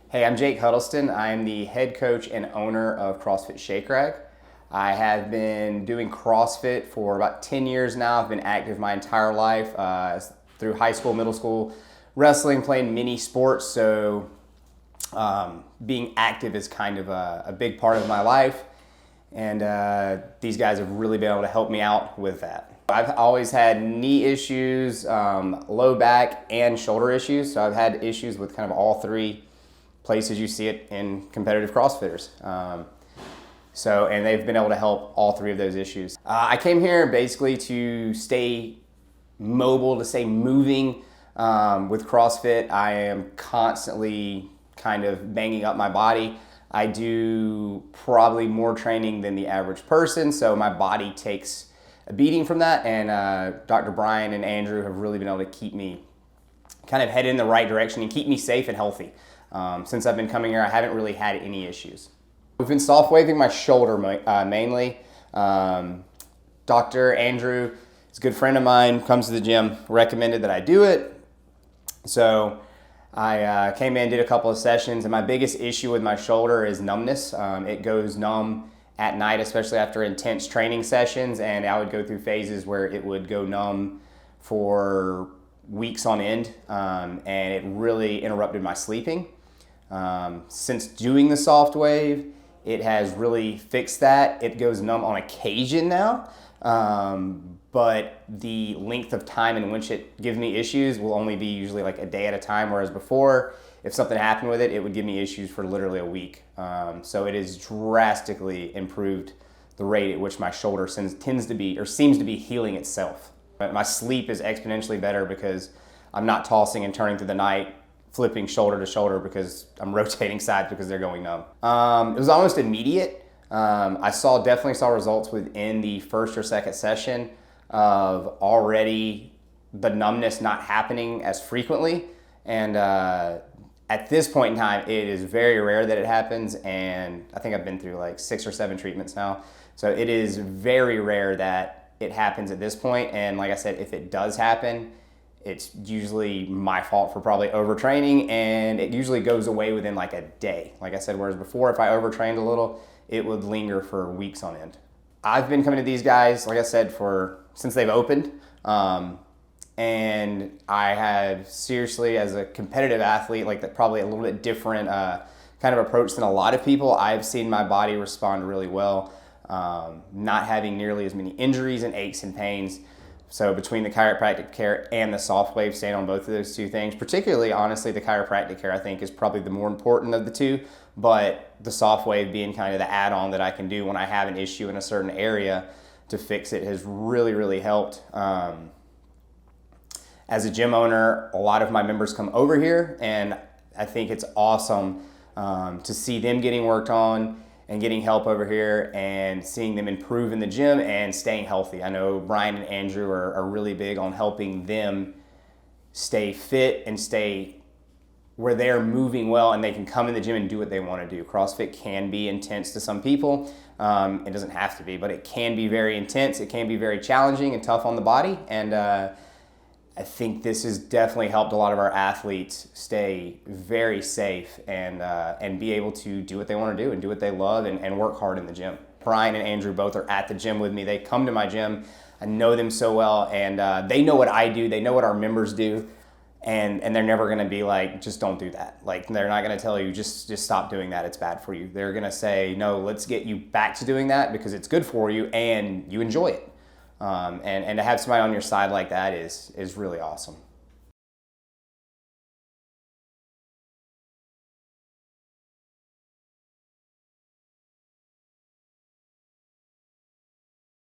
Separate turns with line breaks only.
Hey, I'm Jake Huddleston. I'm the head coach and owner of CrossFit Shakerag. I have been doing CrossFit for about 10 years now. I've been active my entire life through high school, middle school, wrestling, playing many sports. So being active is kind of a big part of my life. And these guys have really been able to help me out with that. I've always had knee issues, low back, and shoulder issues. So I've had issues with kind of all three places you see it in competitive CrossFitters. And they've been able to help all three of those issues. I came here basically to stay mobile, to stay moving. With CrossFit, I am constantly kind of banging up my body. I do probably more training than the average person, so my body takes a beating from that, and Dr. Bryan and Andrew have really been able to keep me kind of headed in the right direction and keep me safe and healthy. Since I've been coming here, I haven't really had any issues. We've been SoftWaving my shoulder mainly. Dr. Andrew is a good friend of mine, comes to the gym, recommended that I do it. So I came in, did a couple of sessions, and my biggest issue with my shoulder is numbness. It goes numb at night, especially after intense training sessions, and I would go through phases where it would go numb for weeks on end, and it really interrupted my sleeping. Since doing the SoftWave, it has really fixed that. It goes numb on occasion now, but the length of time in which it gives me issues will only be usually like a day at a time, whereas before, if something happened with it, it would give me issues for literally a week. So it has drastically improved the rate at which my shoulder seems to be healing itself. But my sleep is exponentially better because I'm not tossing and turning through the night, flipping shoulder to shoulder because I'm rotating sides because they're going numb. It was almost immediate. I definitely saw results within the first or second session of already the numbness not happening as frequently. And at this point in time, it is very rare that it happens. And I think I've been through like 6 or 7 treatments now. So it is very rare that it happens at this point. And like I said, if it does happen, it's usually my fault for probably overtraining, and it usually goes away within like a day. Like I said, whereas before, if I overtrained a little, it would linger for weeks on end. I've been coming to these guys, like I said, since they've opened. And I have seriously, as a competitive athlete, like that probably a little bit different kind of approach than a lot of people. I've seen my body respond really well, not having nearly as many injuries and aches and pains. So between the chiropractic care and the SoftWave, staying on both of those two things, particularly, honestly, the chiropractic care I think is probably the more important of the two, but the SoftWave being kind of the add-on that I can do when I have an issue in a certain area to fix it has really, really helped. As a gym owner, a lot of my members come over here, and I think it's awesome to see them getting worked on and getting help over here and seeing them improve in the gym and staying healthy. I know Bryan and Andrew are really big on helping them stay fit and stay where they're moving well and they can come in the gym and do what they want to do. CrossFit can be intense to some people. It doesn't have to be, but it can be very intense. It can be very challenging and tough on the body. And I think this has definitely helped a lot of our athletes stay very safe and be able to do what they want to do and do what they love and work hard in the gym. Bryan and Andrew both are at the gym with me. They come to my gym. I know them so well, and they know what I do. They know what our members do, and they're never going to be like, just don't do that. Like, they're not going to tell you, just stop doing that. It's bad for you. They're going to say, no, let's get you back to doing that because it's good for you and you enjoy it. And to have somebody on your side like that is really awesome.